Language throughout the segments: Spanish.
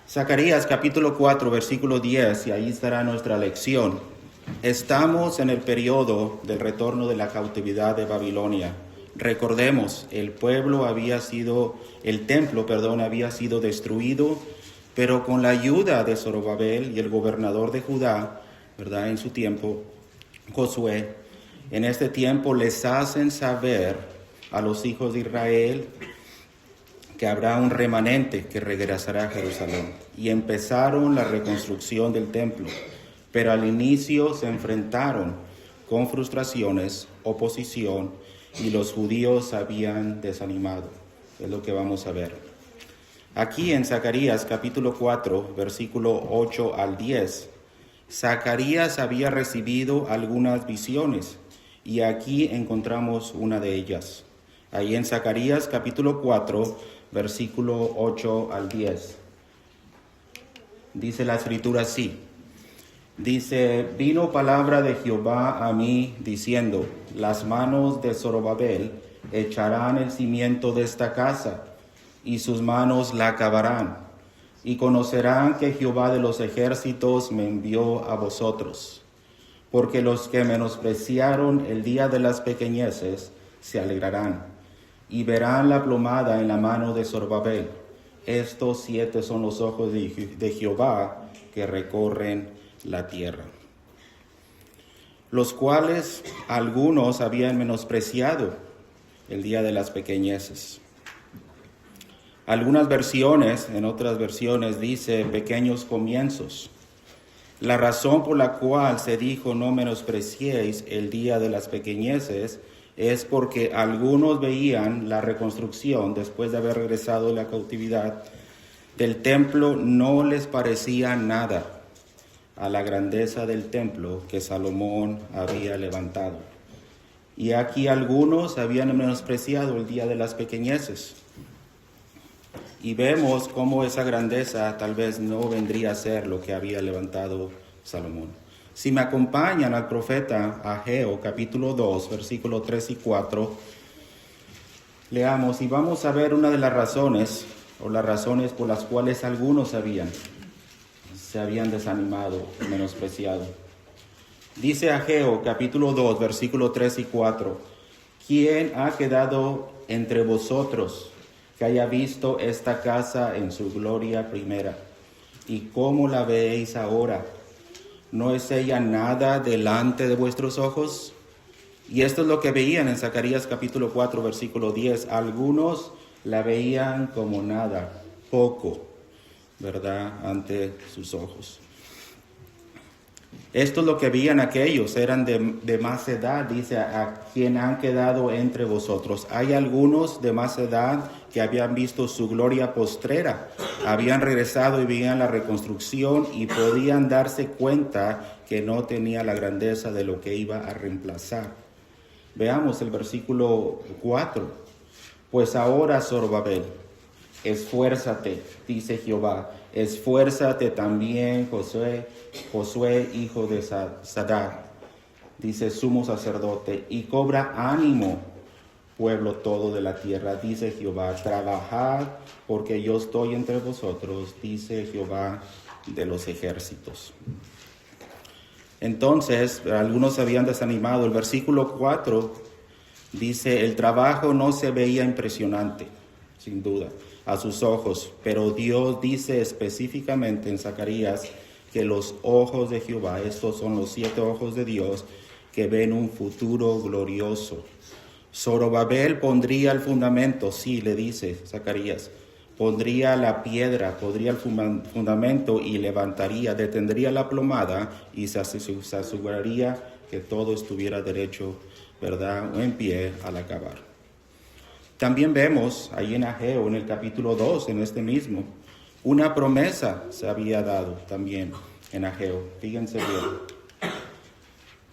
Zacarías capítulo 4, versículo 10, y ahí estará nuestra lección. Estamos en el periodo del retorno de la cautividad de Babilonia. Recordemos, el templo había sido destruido, pero con la ayuda de Zorobabel y el gobernador de Judá, ¿verdad? En su tiempo, Josué, en este tiempo les hacen saber a los hijos de Israel que habrá un remanente que regresará a Jerusalén. Y empezaron la reconstrucción del templo, pero al inicio se enfrentaron con frustraciones, oposición, y los judíos habían desanimado. Es lo que vamos a ver. Aquí en Zacarías capítulo 4, versículo 8 al 10, Zacarías había recibido algunas visiones, y aquí encontramos una de ellas. Ahí en Zacarías capítulo 4, versículo 8 al 10. Dice la escritura así. Dice, vino palabra de Jehová a mí diciendo, las manos de Zorobabel echarán el cimiento de esta casa, y sus manos la acabarán, y conocerán que Jehová de los ejércitos me envió a vosotros. Porque los que menospreciaron el día de las pequeñeces se alegrarán, y verán la plomada en la mano de Zorobabel. Estos 7 son los ojos de Jehová que recorren la tierra. Los cuales algunos habían menospreciado el día de las pequeñeces. Algunas versiones, en otras versiones dice pequeños comienzos. La razón por la cual se dijo no menospreciéis el día de las pequeñeces es porque algunos veían la reconstrucción después de haber regresado de la cautividad del templo, no les parecía nada a la grandeza del templo que Salomón había levantado. Y aquí algunos habían menospreciado el día de las pequeñeces. Y vemos cómo esa grandeza tal vez no vendría a ser lo que había levantado Salomón. Si me acompañan al profeta Ageo, capítulo 2, versículos 3 y 4, leamos y vamos a ver una de las razones, o las razones por las cuales algunos se habían desanimado, menospreciado. Dice Ageo, capítulo 2, versículos 3 y 4, ¿quién ha quedado entre vosotros que haya visto esta casa en su gloria primera? ¿Y cómo la veis ahora? ¿No es ella nada delante de vuestros ojos? Y esto es lo que veían en Zacarías capítulo 4, versículo 10. Algunos la veían como nada, poco, ¿verdad?, ante sus ojos. Esto es lo que veían aquellos, eran de más edad, dice, a quien han quedado entre vosotros. Hay algunos de más edad que habían visto su gloria postrera, habían regresado y veían la reconstrucción y podían darse cuenta que no tenía la grandeza de lo que iba a reemplazar. Veamos el versículo 4. Pues ahora, Zorobabel, esfuérzate, dice Jehová, esfuérzate también, Josué, hijo de Sadar, dice sumo sacerdote, y cobra ánimo, pueblo todo de la tierra, dice Jehová, trabajad, porque yo estoy entre vosotros, dice Jehová de los ejércitos. Entonces, algunos se habían desanimado. El versículo 4 dice, el trabajo no se veía impresionante, sin duda, a sus ojos, pero Dios dice específicamente en Zacarías que los ojos de Jehová, estos son los 7 ojos de Dios, que ven un futuro glorioso. Zorobabel pondría el fundamento, sí, le dice Zacarías, pondría la piedra, pondría el fundamento y levantaría, detendría la plomada y se aseguraría que todo estuviera derecho, ¿verdad?, o en pie al acabar. También vemos ahí en Ageo, en el capítulo 2, en este mismo, una promesa se había dado también en Ageo. Fíjense bien.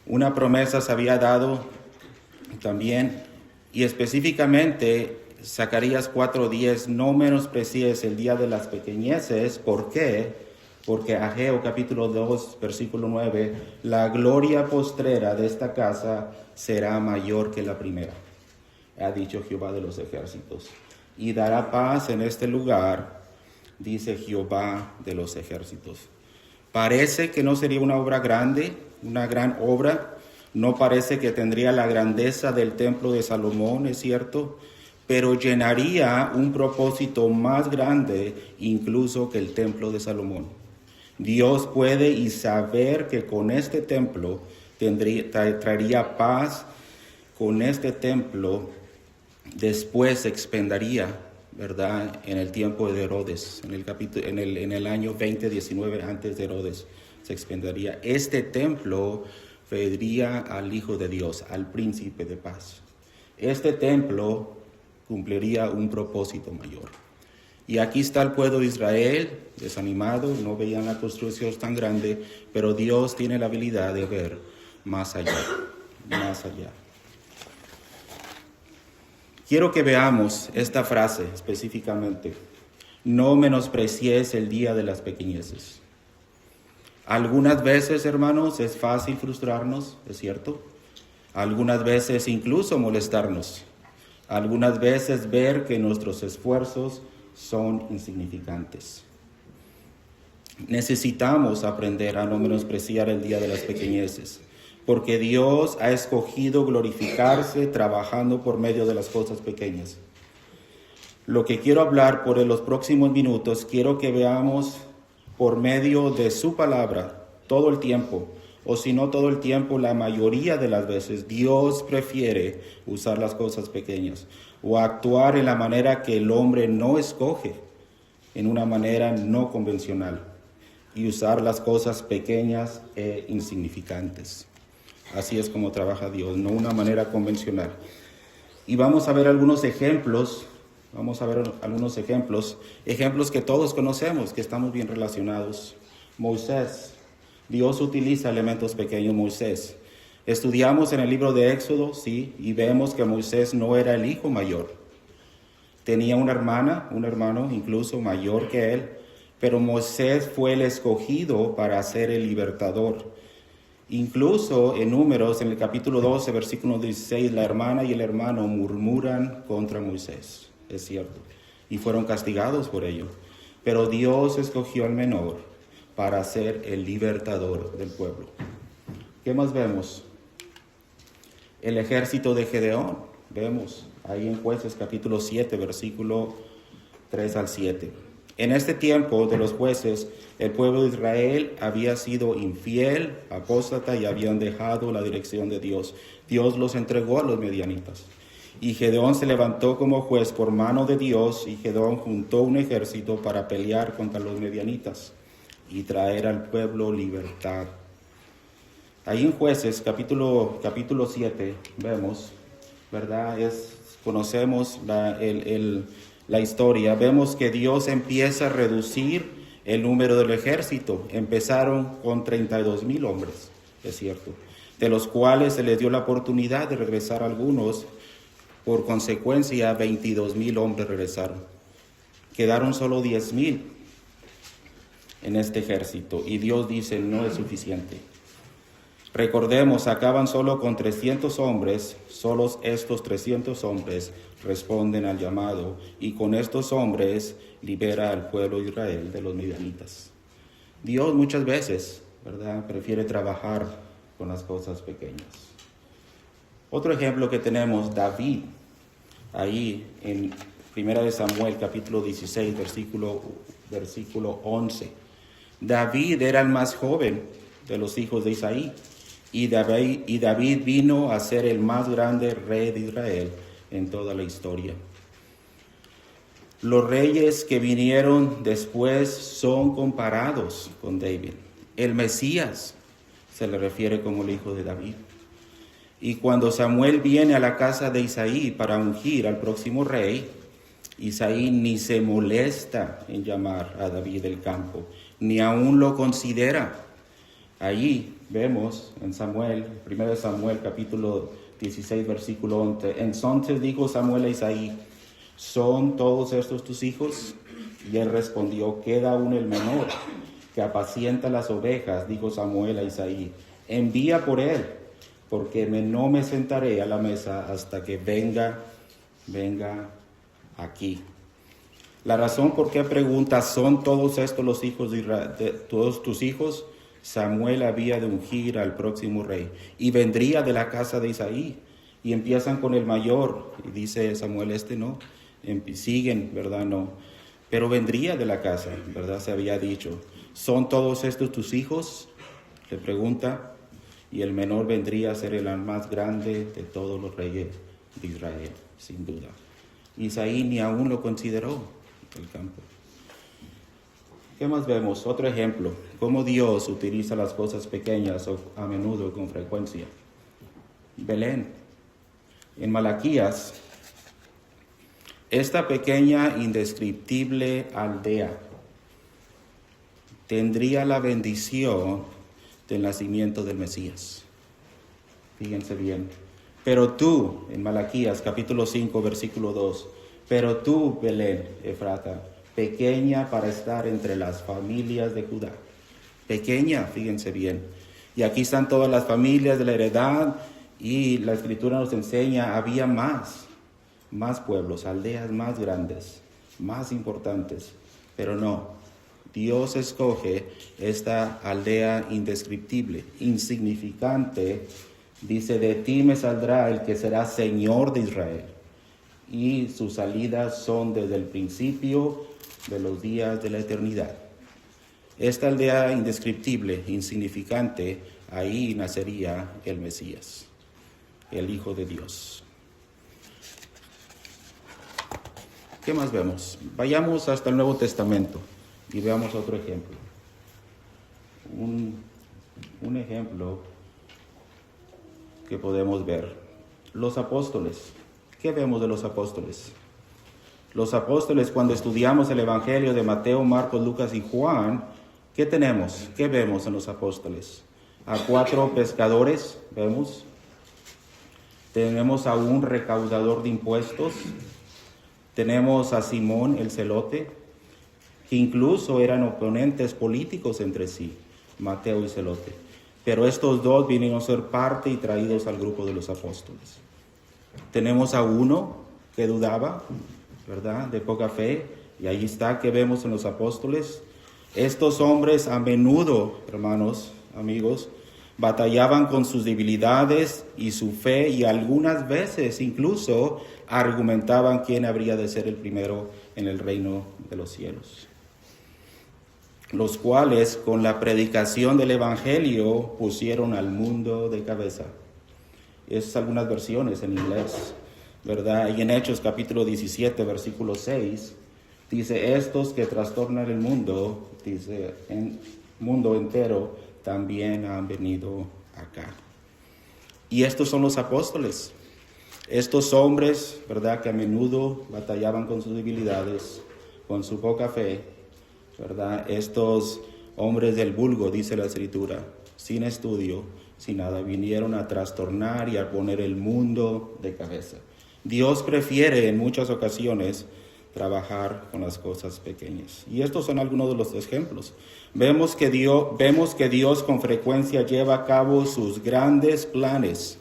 Una promesa se había dado también, y específicamente Zacarías 4:10, no menosprecies el día de las pequeñeces. ¿Por qué? Porque Ageo capítulo 2, versículo 9, la gloria postrera de esta casa será mayor que la primera, ha dicho Jehová de los ejércitos, y dará paz en este lugar dice Jehová de los ejércitos. Parece que no sería una obra grande, una gran obra. No parece que tendría la grandeza del templo de Salomón, es cierto, pero llenaría un propósito más grande incluso que el templo de Salomón. Dios puede y saber que con este templo traería paz. Con este templo después se expandiría, ¿verdad? En el tiempo de Herodes, en el año 2019 antes de Herodes se expandiría. Este templo traería al Hijo de Dios, al Príncipe de Paz. Este templo cumpliría un propósito mayor. Y aquí está el pueblo de Israel, desanimado, no veían la construcción tan grande, pero Dios tiene la habilidad de ver más allá, más allá. Quiero que veamos esta frase específicamente. No menosprecies el día de las pequeñeces. Algunas veces, hermanos, es fácil frustrarnos, es cierto. Algunas veces incluso molestarnos. Algunas veces ver que nuestros esfuerzos son insignificantes. Necesitamos aprender a no menospreciar el día de las pequeñeces, porque Dios ha escogido glorificarse trabajando por medio de las cosas pequeñas. Lo que quiero hablar por los próximos minutos, quiero que veamos por medio de su palabra todo el tiempo, o si no todo el tiempo, la mayoría de las veces, Dios prefiere usar las cosas pequeñas o actuar en la manera que el hombre no escoge, en una manera no convencional, y usar las cosas pequeñas e insignificantes. Así es como trabaja Dios, no una manera convencional. Y vamos a ver algunos ejemplos, ejemplos que todos conocemos, que estamos bien relacionados. Moisés, Dios utiliza elementos pequeños. Moisés, estudiamos en el libro de Éxodo, sí, y vemos que Moisés no era el hijo mayor. Tenía una hermana, un hermano incluso mayor que él, pero Moisés fue el escogido para ser el libertador. Incluso en Números, en el capítulo 12, versículo 16, la hermana y el hermano murmuran contra Moisés, es cierto, y fueron castigados por ello. Pero Dios escogió al menor para ser el libertador del pueblo. ¿Qué más vemos? El ejército de Gedeón, vemos ahí en Jueces capítulo 7, versículo 3 al 7. En este tiempo de los jueces, el pueblo de Israel había sido infiel, apóstata y habían dejado la dirección de Dios. Dios los entregó a los medianitas. Y Gedeón se levantó como juez por mano de Dios, y Gedeón juntó un ejército para pelear contra los medianitas y traer al pueblo libertad. Ahí en Jueces, capítulo 7, vemos, ¿verdad? Conocemos la historia. Vemos que Dios empieza a reducir el número del ejército. Empezaron con 32,000 hombres, es cierto, de los cuales se les dio la oportunidad de regresar algunos. Por consecuencia, 22,000 hombres regresaron. Quedaron solo 10,000 en este ejército, y Dios dice, no es suficiente. Recordemos, acaban solo con 300 hombres, solo estos 300 hombres responden al llamado, y con estos hombres libera al pueblo de Israel de los midianitas. Dios muchas veces, ¿verdad?, prefiere trabajar con las cosas pequeñas. Otro ejemplo que tenemos, David, ahí en 1 Samuel capítulo 16, versículo 11. David era el más joven de los hijos de Isaí, y David vino a ser el más grande rey de Israel en toda la historia. Los reyes que vinieron después son comparados con David. El Mesías se le refiere como el hijo de David. Y cuando Samuel viene a la casa de Isaí para ungir al próximo rey, Isaí ni se molesta en llamar a David del campo, ni aún lo considera. Allí vemos en 1 Samuel capítulo 16, versículo 11. Entonces dijo Samuel a Isaí, ¿son todos estos tus hijos? Y él respondió, queda aún el menor, que apacienta las ovejas. Dijo Samuel a Isaí, envía por él, porque no me sentaré a la mesa hasta que venga aquí. La razón por qué pregunta, ¿son todos estos los hijos de Israel, de todos tus hijos? Samuel había de ungir al próximo rey y vendría de la casa de Isaí. Y empiezan con el mayor y dice Samuel, no. Siguen, ¿verdad? No. Pero vendría de la casa, ¿verdad? Se había dicho. ¿Son todos estos tus hijos? Le pregunta. Y el menor vendría a ser el más grande de todos los reyes de Israel, sin duda. Isaí ni aún lo consideró el campo. ¿Qué más vemos? Otro ejemplo. Cómo Dios utiliza las cosas pequeñas a menudo con frecuencia. Belén. En Malaquías, esta pequeña, indescriptible aldea tendría la bendición del nacimiento del Mesías. Fíjense bien. Pero tú, en Malaquías capítulo 5, versículo 2, pero tú, Belén, Efrata, pequeña para estar entre las familias de Judá. Pequeña, fíjense bien. Y aquí están todas las familias de la heredad y la Escritura nos enseña, había más pueblos, aldeas más grandes, más importantes. Pero no, Dios escoge esta aldea indescriptible, insignificante. Dice, de ti me saldrá el que será Señor de Israel. Y sus salidas son desde el principio de los días de la eternidad. Esta aldea indescriptible, insignificante, ahí nacería el Mesías, el Hijo de Dios. ¿Qué más vemos? Vayamos hasta el Nuevo Testamento y veamos otro ejemplo. Un ejemplo que podemos ver. Los apóstoles. ¿Qué vemos de los apóstoles? Los apóstoles, cuando estudiamos el Evangelio de Mateo, Marcos, Lucas y Juan, ¿qué tenemos? ¿Qué vemos en los apóstoles? A 4 pescadores, vemos. Tenemos a un recaudador de impuestos. Tenemos a Simón el celote, que incluso eran oponentes políticos entre sí, Mateo y Celote. Pero estos dos vinieron a ser parte y traídos al grupo de los apóstoles. Tenemos a uno que dudaba, ¿verdad?, de poca fe, y ahí está que vemos en los apóstoles. Estos hombres a menudo, hermanos, amigos, batallaban con sus debilidades y su fe, y algunas veces incluso argumentaban quién habría de ser el primero en el reino de los cielos. Los cuales con la predicación del Evangelio pusieron al mundo de cabeza. Esas algunas versiones en inglés, ¿verdad? Y en Hechos capítulo 17, versículo 6, dice, estos que trastornan el mundo, dice, en mundo entero, también han venido acá. Y estos son los apóstoles. Estos hombres, ¿verdad?, que a menudo batallaban con sus debilidades, con su poca fe, ¿verdad? Estos hombres del vulgo, dice la Escritura, sin estudio, sin nada, vinieron a trastornar y a poner el mundo de cabeza. Dios prefiere en muchas ocasiones trabajar con las cosas pequeñas. Y estos son algunos de los ejemplos. Vemos que Dios con frecuencia lleva a cabo sus grandes planes,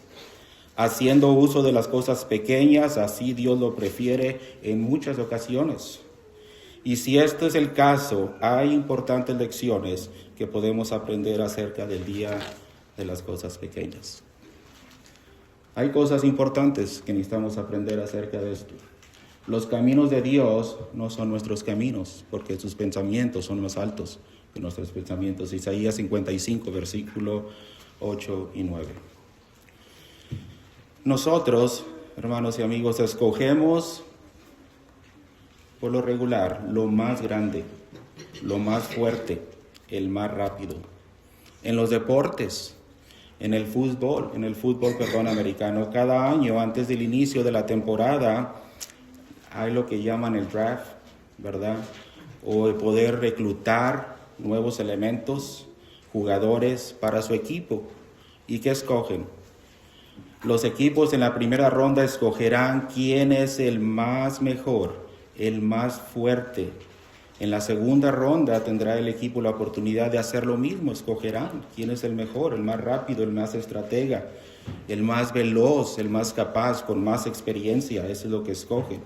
haciendo uso de las cosas pequeñas, así Dios lo prefiere en muchas ocasiones. Y si este es el caso, hay importantes lecciones que podemos aprender acerca del día de las cosas pequeñas. Hay cosas importantes que necesitamos aprender acerca de esto. Los caminos de Dios no son nuestros caminos, porque sus pensamientos son más altos que nuestros pensamientos. Isaías 55, versículo 8 y 9. Nosotros, hermanos y amigos, escogemos por lo regular lo más grande, lo más fuerte, el más rápido. En los deportes, en el fútbol americano, cada año antes del inicio de la temporada hay lo que llaman el draft, ¿verdad? O el poder reclutar nuevos elementos, jugadores para su equipo. ¿Y qué escogen? Los equipos en la primera ronda escogerán quién es el más mejor, el más fuerte. En la segunda ronda tendrá el equipo la oportunidad de hacer lo mismo. Escogerán quién es el mejor, el más rápido, el más estratega, el más veloz, el más capaz, con más experiencia. Eso es lo que escogen.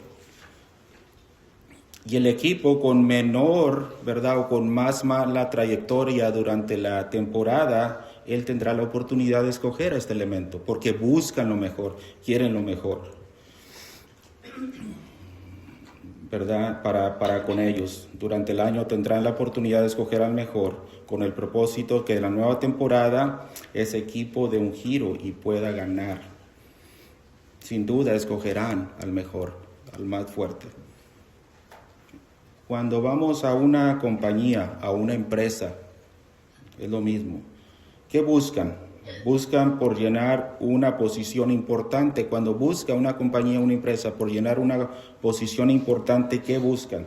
Y el equipo con menor, ¿verdad? O con más mala trayectoria durante la temporada, él tendrá la oportunidad de escoger este elemento, porque buscan lo mejor, quieren lo mejor, ¿verdad? Para con ellos. Durante el año tendrán la oportunidad de escoger al mejor, con el propósito que en la nueva temporada ese equipo dé un giro y pueda ganar. Sin duda escogerán al mejor, al más fuerte. Cuando vamos a una compañía, a una empresa, es lo mismo. ¿Qué buscan? Buscan por llenar una posición importante. Cuando busca una compañía, una empresa, por llenar una posición importante, ¿qué buscan?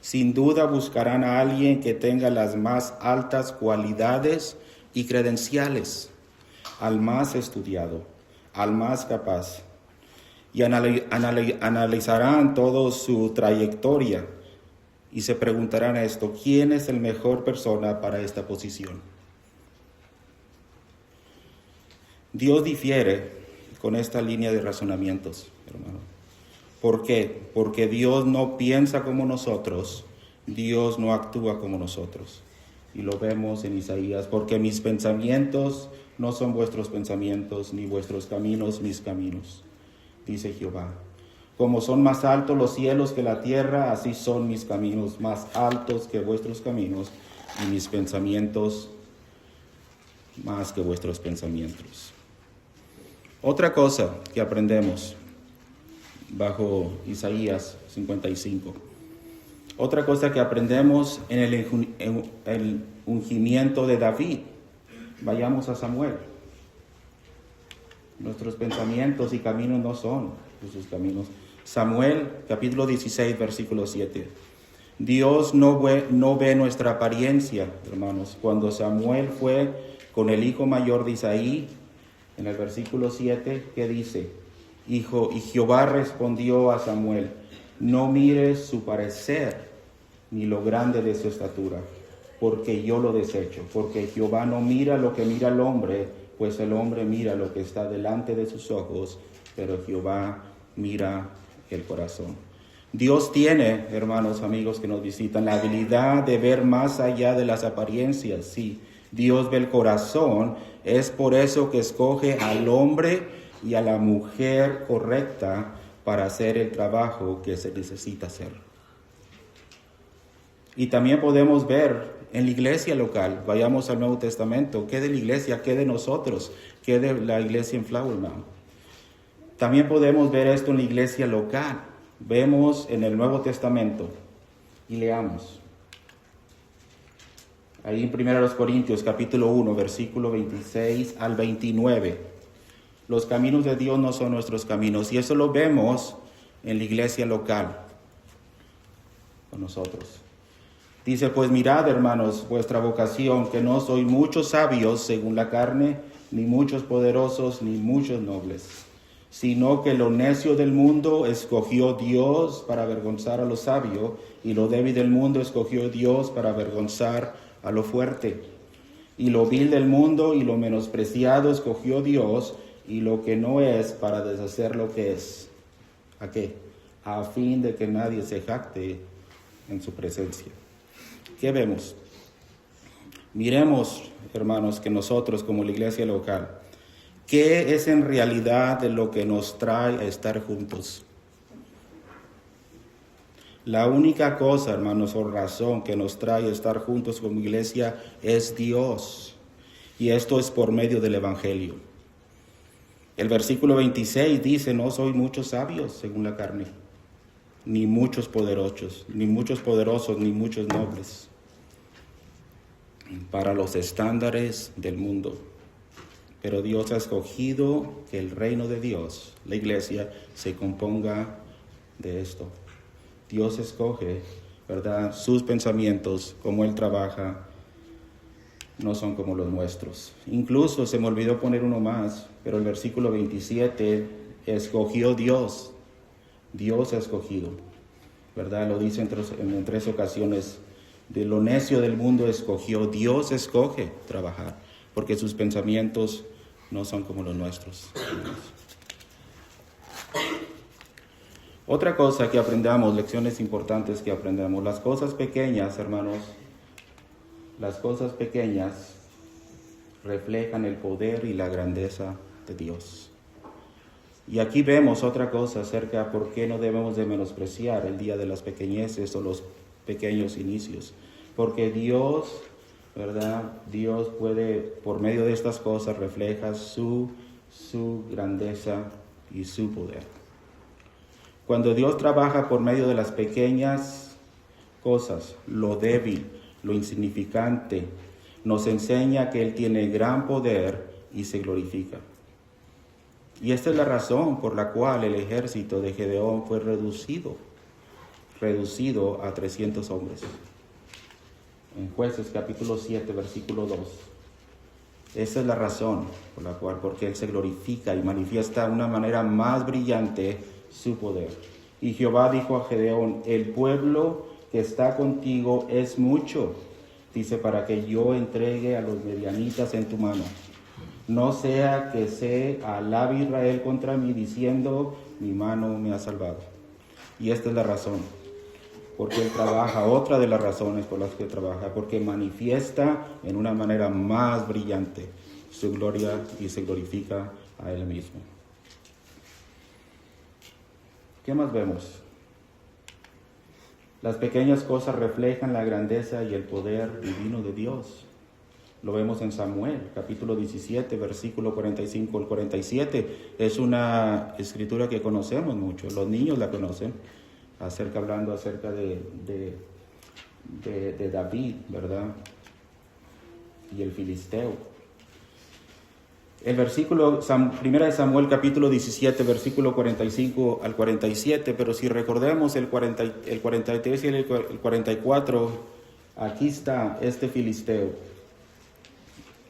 Sin duda buscarán a alguien que tenga las más altas cualidades y credenciales, al más estudiado, al más capaz. Y analizarán toda su trayectoria y se preguntarán esto: ¿quién es el mejor persona para esta posición? Dios difiere con esta línea de razonamientos, hermano. ¿Por qué? Porque Dios no piensa como nosotros, Dios no actúa como nosotros. Y lo vemos en Isaías: porque mis pensamientos no son vuestros pensamientos, ni vuestros caminos mis caminos, dice Jehová. Como son más altos los cielos que la tierra, así son mis caminos más altos que vuestros caminos, y mis pensamientos más que vuestros pensamientos. Otra cosa que aprendemos bajo Isaías 55. Otra cosa que aprendemos en el ungimiento de David. Vayamos a Samuel. Nuestros pensamientos y caminos no son sus caminos. Samuel, capítulo 16, versículo 7. Dios no ve nuestra apariencia, hermanos. Cuando Samuel fue con el hijo mayor de Isaí, en el versículo 7, ¿qué dice? Y Jehová respondió a Samuel: no mires su parecer, ni lo grande de su estatura, porque yo lo desecho. Porque Jehová no mira lo que mira el hombre, pues el hombre mira lo que está delante de sus ojos, pero Jehová mira el corazón. Dios tiene, hermanos, amigos que nos visitan, la habilidad de ver más allá de las apariencias. Sí, Dios ve el corazón. Es por eso que escoge al hombre y a la mujer correcta para hacer el trabajo que se necesita hacer. Y también podemos ver en la iglesia local. Vayamos al Nuevo Testamento. ¿Qué de la iglesia? ¿Qué de nosotros? ¿Qué de la iglesia en Flower Mound? También podemos ver esto en la iglesia local. Vemos en el Nuevo Testamento y leamos. Ahí en 1 Corintios capítulo 1, versículo 26 al 29. Los caminos de Dios no son nuestros caminos. Y eso lo vemos en la iglesia local con nosotros. Dice: pues mirad, hermanos, vuestra vocación, que no sois muchos sabios según la carne, ni muchos poderosos, ni muchos nobles, sino que lo necio del mundo escogió Dios para avergonzar a lo sabio, y lo débil del mundo escogió Dios para avergonzar a lo fuerte. Y lo vil del mundo y lo menospreciado escogió Dios, y lo que no es, para deshacer lo que es. ¿A qué? A fin de que nadie se jacte en su presencia. ¿Qué vemos? Miremos, hermanos, que nosotros como la iglesia local, ¿qué es en realidad de lo que nos trae a estar juntos? La única cosa, hermanos, o razón que nos trae a estar juntos como iglesia es Dios. Y esto es por medio del Evangelio. El versículo 26 dice: no soy muchos sabios según la carne, ni muchos poderosos, ni muchos nobles, para los estándares del mundo. Pero Dios ha escogido que el reino de Dios, la iglesia, se componga de esto. Dios escoge, ¿verdad? Sus pensamientos, cómo Él trabaja, no son como los nuestros. Incluso se me olvidó poner uno más, pero el versículo 27, escogió Dios. Dios ha escogido, ¿verdad? Lo dice en 3 ocasiones. De lo necio del mundo escogió. Dios escoge trabajar, porque sus pensamientos no son como los nuestros. Otra cosa que aprendamos, lecciones importantes que aprendamos, las cosas pequeñas, hermanos, las cosas pequeñas reflejan el poder y la grandeza de Dios. Y aquí vemos otra cosa acerca de por qué no debemos de menospreciar el día de las pequeñeces o los pequeños inicios. Porque Dios, ¿verdad? Dios puede, por medio de estas cosas, refleja su grandeza y su poder. Cuando Dios trabaja por medio de las pequeñas cosas, lo débil, lo insignificante, nos enseña que Él tiene gran poder y se glorifica. Y esta es la razón por la cual el ejército de Gedeón fue reducido a 300 hombres. En Jueces capítulo 7, versículo 2. Esa es la razón por la cual, porque Él se glorifica y manifiesta de una manera más brillante su poder. Y Jehová dijo a Gedeón: el pueblo que está contigo es mucho, dice, para que yo entregue a los medianitas en tu mano. No sea que se alabe Israel contra mí, diciendo: mi mano me ha salvado. Y esta es la razón, porque Él trabaja, otra de las razones por las que trabaja, porque manifiesta en una manera más brillante su gloria y se glorifica a Él mismo. ¿Qué más vemos? Las pequeñas cosas reflejan la grandeza y el poder divino de Dios. Lo vemos en Samuel, capítulo 17, versículo 45 al 47. Es una escritura que conocemos mucho, los niños la conocen, hablando acerca de David, ¿verdad? Y el filisteo. El versículo, 1 de Samuel, capítulo 17, versículo 45 al 47, pero si recordemos el 43 y el 44, aquí está este filisteo,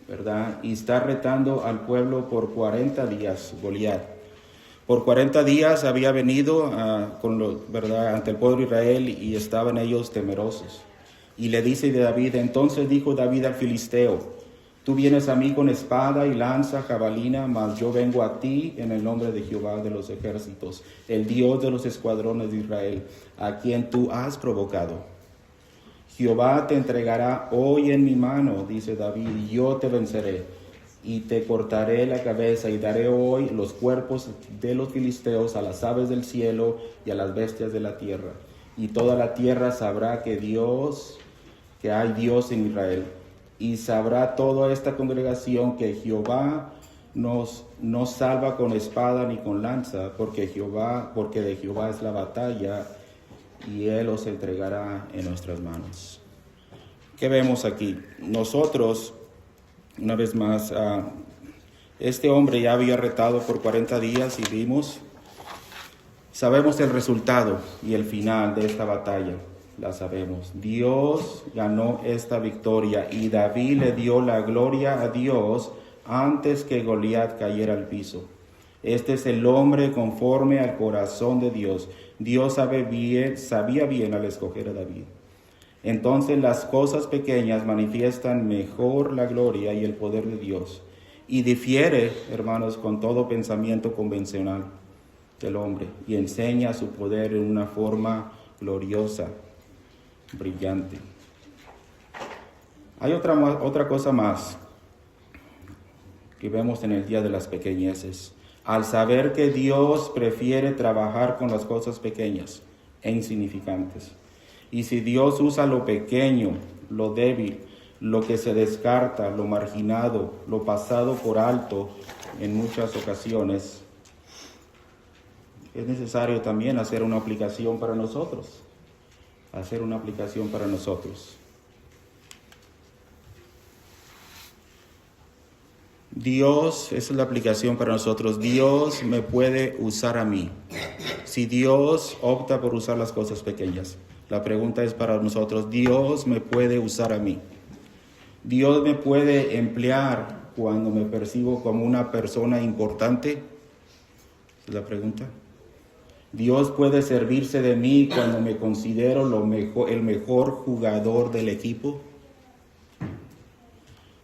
¿verdad? Y está retando al pueblo por 40 días, Goliat. Por 40 días había venido ¿verdad?, ante el pueblo de Israel y estaban ellos temerosos. Y le dice de David: entonces dijo David al filisteo: tú vienes a mí con espada y lanza, jabalina, mas yo vengo a ti en el nombre de Jehová de los ejércitos, el Dios de los escuadrones de Israel, a quien tú has provocado. Jehová te entregará hoy en mi mano, dice David, y yo te venceré, y te cortaré la cabeza, y daré hoy los cuerpos de los filisteos a las aves del cielo y a las bestias de la tierra. Y toda la tierra sabrá que hay Dios en Israel. Y sabrá toda esta congregación que Jehová no salva con espada ni con lanza, porque de Jehová es la batalla, y Él os entregará en nuestras manos. ¿Qué vemos aquí? Nosotros, una vez más, este hombre ya había retado por 40 días y sabemos el resultado y el final de esta batalla. La sabemos. Dios ganó esta victoria y David le dio la gloria a Dios antes que Goliat cayera al piso. Este es el hombre conforme al corazón de Dios. Dios sabía bien al escoger a David. Entonces las cosas pequeñas manifiestan mejor la gloria y el poder de Dios. Y difiere, hermanos, con todo pensamiento convencional del hombre y enseña su poder en una forma gloriosa, brillante. Hay otra cosa más que vemos en el día de las pequeñeces. Al saber que Dios prefiere trabajar con las cosas pequeñas e insignificantes. Y si Dios usa lo pequeño, lo débil, lo que se descarta, lo marginado, lo pasado por alto en muchas ocasiones, es necesario también hacer una aplicación para nosotros. Dios, esa es la aplicación para nosotros. Dios me puede usar a mí. Si Dios opta por usar las cosas pequeñas, la pregunta es para nosotros: Dios me puede usar a mí. Dios me puede emplear cuando me percibo como una persona importante. Esa es la pregunta. Dios puede servirse de mí cuando me considero el mejor jugador del equipo.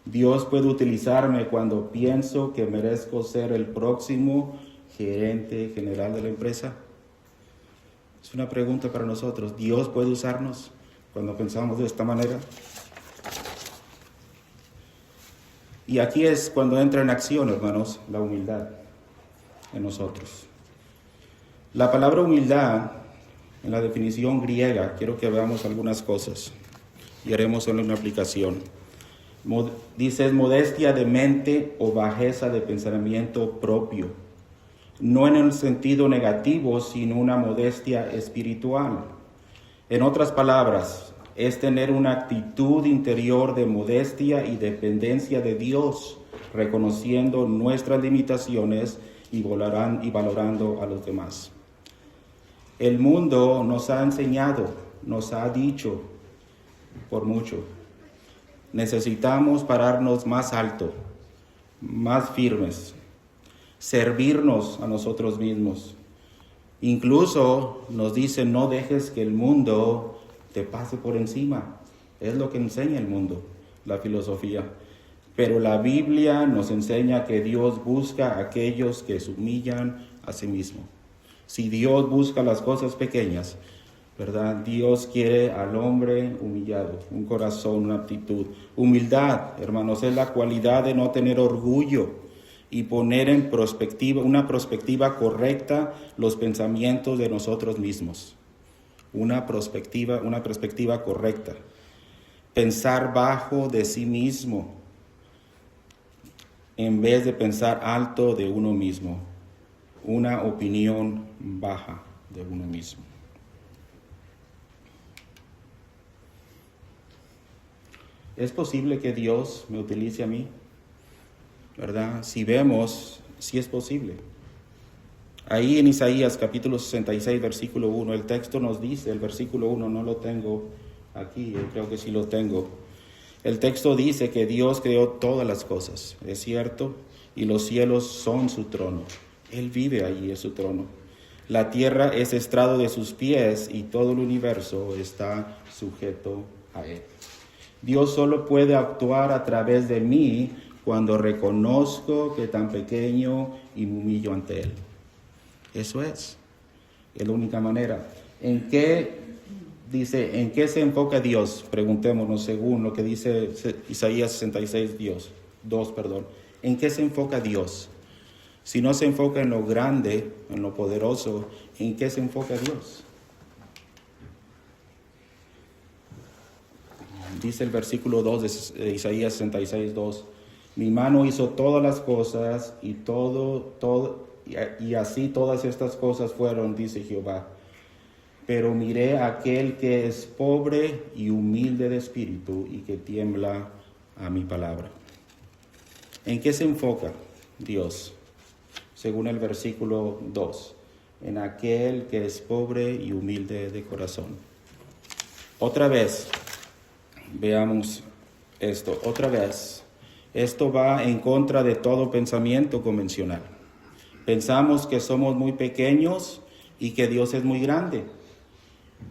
Dios puede utilizarme cuando pienso que merezco ser el próximo gerente general de la empresa. Es una pregunta para nosotros. ¿Dios puede usarnos cuando pensamos de esta manera? Y aquí es cuando entra en acción, hermanos, la humildad en nosotros. La palabra humildad, en la definición griega, quiero que veamos algunas cosas y haremos solo una aplicación. Dice, modestia de mente o bajeza de pensamiento propio. No en el sentido negativo, sino una modestia espiritual. En otras palabras, es tener una actitud interior de modestia y dependencia de Dios, reconociendo nuestras limitaciones y valorando a los demás. El mundo nos ha enseñado, nos ha dicho por mucho, necesitamos pararnos más alto, más firmes, servirnos a nosotros mismos. Incluso nos dicen, no dejes que el mundo te pase por encima. Es lo que enseña el mundo, la filosofía. Pero la Biblia nos enseña que Dios busca a aquellos que se humillan a sí mismo. Si Dios busca las cosas pequeñas, ¿verdad? Dios quiere al hombre humillado, un corazón, una actitud. Humildad, hermanos, es la cualidad de no tener orgullo y poner en una perspectiva correcta los pensamientos de nosotros mismos. Una perspectiva correcta. Pensar bajo de sí mismo en vez de pensar alto de uno mismo. Una opinión baja de uno mismo. ¿Es posible que Dios me utilice a mí? ¿Verdad? Si vemos, sí es posible. Ahí en Isaías capítulo 66, versículo 1, el texto nos dice, el versículo 1 no lo tengo aquí, yo creo que sí lo tengo. El texto dice que Dios creó todas las cosas, es cierto, y los cielos son su trono. Él vive allí en su trono. La tierra es estrado de sus pies y todo el universo está sujeto a Él. Dios solo puede actuar a través de mí cuando reconozco que tan pequeño y me humillo ante Él. Eso es la única manera. ¿En qué se enfoca Dios? Preguntémonos según lo que dice Isaías 66, 2. ¿En qué se enfoca Dios? Si no se enfoca en lo grande, en lo poderoso, ¿en qué se enfoca Dios? Dice el versículo 2 de Isaías 66, 2. Mi mano hizo todas las cosas y así todas estas cosas fueron, dice Jehová. Pero miré a aquel que es pobre y humilde de espíritu y que tiembla a mi palabra. ¿En qué se enfoca Dios? Según el versículo 2. En aquel que es pobre y humilde de corazón. Otra vez, veamos esto. Otra vez, esto va en contra de todo pensamiento convencional. Pensamos que somos muy pequeños y que Dios es muy grande.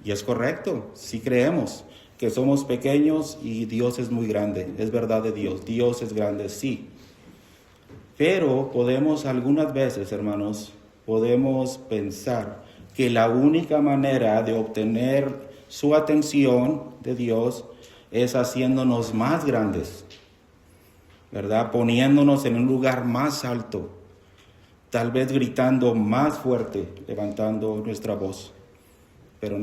Y es correcto, sí creemos que somos pequeños y Dios es muy grande. Es verdad de Dios, Dios es grande, sí. Pero podemos algunas veces, hermanos, podemos pensar que la única manera de obtener su atención de Dios es haciéndonos más grandes, ¿verdad? Poniéndonos en un lugar más alto. Tal vez gritando más fuerte, levantando nuestra voz. Pero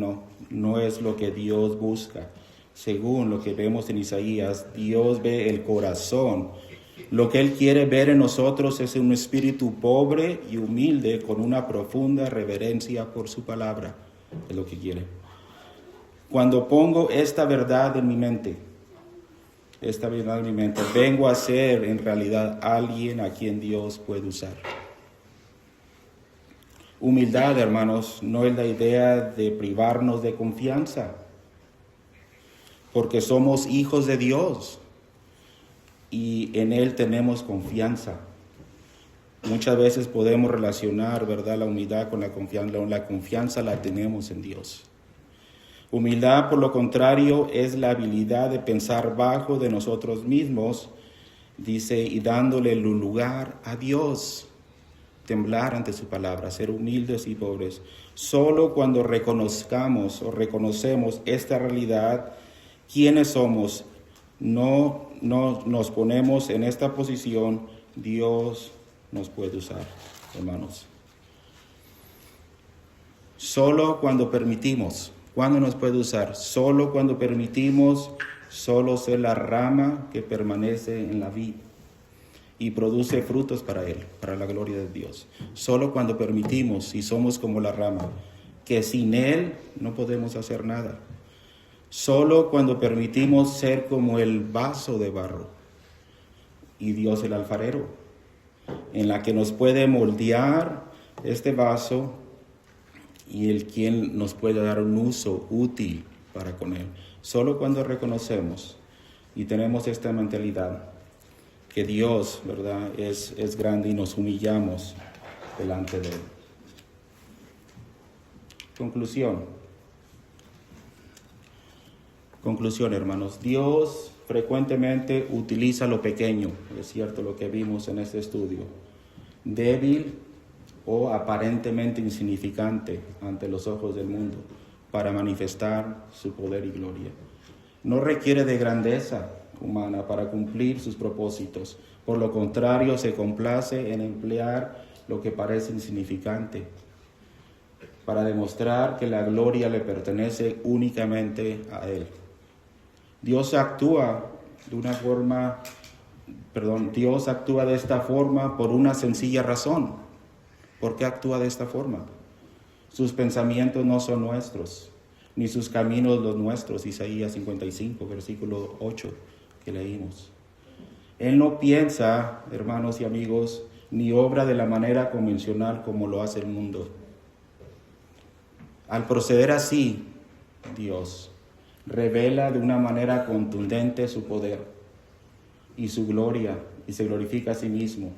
no es lo que Dios busca. Según lo que vemos en Isaías, Dios ve el corazón. Lo que Él quiere ver en nosotros es un espíritu pobre y humilde con una profunda reverencia por su palabra. Es lo que quiere. Cuando pongo esta verdad en mi mente, vengo a ser en realidad alguien a quien Dios puede usar. Humildad, hermanos, no es la idea de privarnos de confianza, porque somos hijos de Dios y en Él tenemos confianza. Muchas veces podemos relacionar, ¿verdad?, la humildad con la confianza. La confianza la tenemos en Dios. Humildad, por lo contrario, es la habilidad de pensar bajo de nosotros mismos, dice, y dándole lugar a Dios. temblar ante su palabra, ser humildes y pobres. Solo cuando reconozcamos o reconocemos esta realidad, quiénes somos, no nos ponemos en esta posición, Dios nos puede usar, hermanos. Solo cuando permitimos, ¿cuándo nos puede usar? Solo cuando permitimos solo ser la rama que permanece en la vid y produce frutos para Él, para la gloria de Dios. Solo cuando permitimos y somos como la rama, que sin Él no podemos hacer nada. Solo cuando permitimos ser como el vaso de barro y Dios el alfarero, en la que nos puede moldear este vaso y el quien nos puede dar un uso útil para con Él. Solo cuando reconocemos y tenemos esta mentalidad que Dios, ¿verdad?, es grande y nos humillamos delante de Él. Conclusión, hermanos. Dios frecuentemente utiliza lo pequeño, es cierto lo que vimos en este estudio, débil o aparentemente insignificante ante los ojos del mundo, para manifestar su poder y gloria. No requiere de grandeza humana para cumplir sus propósitos. Por lo contrario, se complace en emplear lo que parece insignificante para demostrar que la gloria le pertenece únicamente a Él. Dios actúa de esta forma por una sencilla razón. ¿Por qué actúa de esta forma? Sus pensamientos no son nuestros, ni sus caminos los nuestros. Isaías 55, versículo 8, que leímos. Él no piensa, hermanos y amigos, ni obra de la manera convencional como lo hace el mundo. Al proceder así, Dios revela de una manera contundente su poder y su gloria, y se glorifica a sí mismo.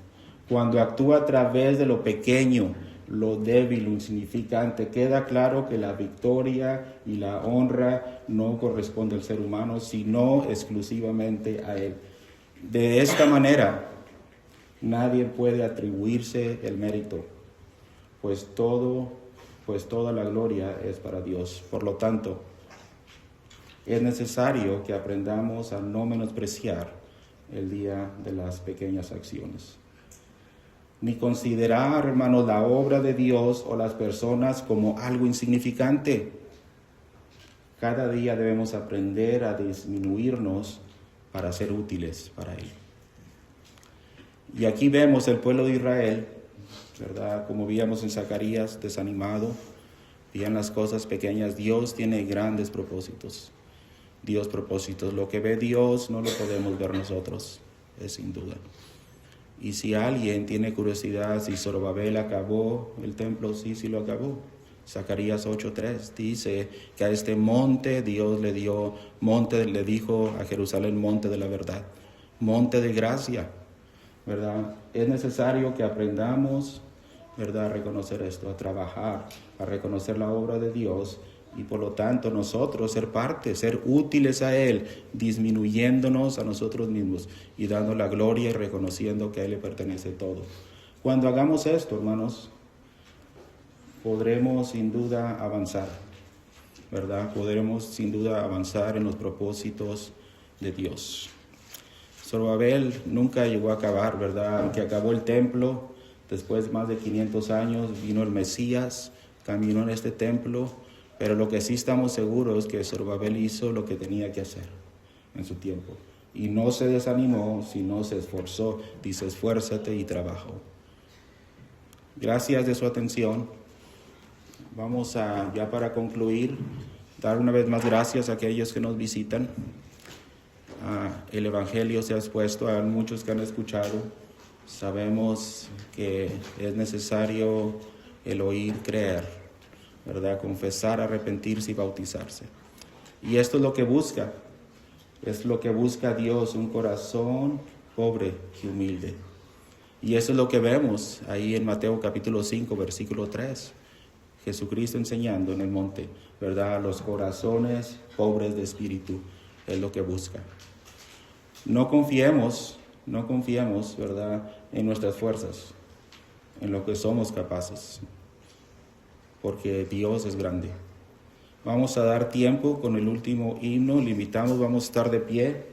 Cuando actúa a través de lo pequeño, lo débil, lo insignificante, queda claro que la victoria y la honra no corresponde al ser humano, sino exclusivamente a Él. De esta manera, nadie puede atribuirse el mérito, pues toda la gloria es para Dios. Por lo tanto, es necesario que aprendamos a no menospreciar el día de las pequeñas acciones, ni considerar, hermanos, la obra de Dios o las personas como algo insignificante. Cada día debemos aprender a disminuirnos para ser útiles para Él. Y aquí vemos el pueblo de Israel, ¿verdad? Como veíamos en Zacarías, desanimado, veían las cosas pequeñas. Dios tiene grandes propósitos. Lo que ve Dios no lo podemos ver nosotros, es sin duda. Y si alguien tiene curiosidad si Zorobabel acabó el templo, sí lo acabó. Zacarías 8:3 dice que a este monte Dios le dijo a Jerusalén, monte de la verdad, monte de gracia, ¿verdad? Es necesario que aprendamos, ¿verdad?, a reconocer esto, a trabajar, a reconocer la obra de Dios y por lo tanto nosotros ser parte, ser útiles a Él, disminuyéndonos a nosotros mismos y dando la gloria y reconociendo que a Él le pertenece todo. Cuando hagamos esto, hermanos, podremos sin duda avanzar, ¿verdad? Podremos sin duda avanzar en los propósitos de Dios. Zorobabel nunca llegó a acabar, ¿verdad? Aunque acabó el templo, después de más de 500 años vino el Mesías, caminó en este templo, pero lo que sí estamos seguros es que Zorobabel hizo lo que tenía que hacer en su tiempo. Y no se desanimó, sino se esforzó. Dice, esfuérzate y trabajó. Gracias de su atención. Vamos a, ya para concluir, dar una vez más gracias a aquellos que nos visitan. El Evangelio se ha expuesto a muchos que han escuchado. Sabemos que es necesario el oír, creer, ¿verdad? Confesar, arrepentirse y bautizarse. Y esto es lo que busca. Es lo que busca Dios, un corazón pobre y humilde. Y eso es lo que vemos ahí en Mateo capítulo 5, versículo 3. Jesucristo enseñando en el monte, ¿verdad? Los corazones pobres de espíritu es lo que busca. No confiemos, ¿verdad?, en nuestras fuerzas. en lo que somos capaces, porque Dios es grande. Vamos a dar tiempo con el último himno, limitamos, vamos a estar de pie.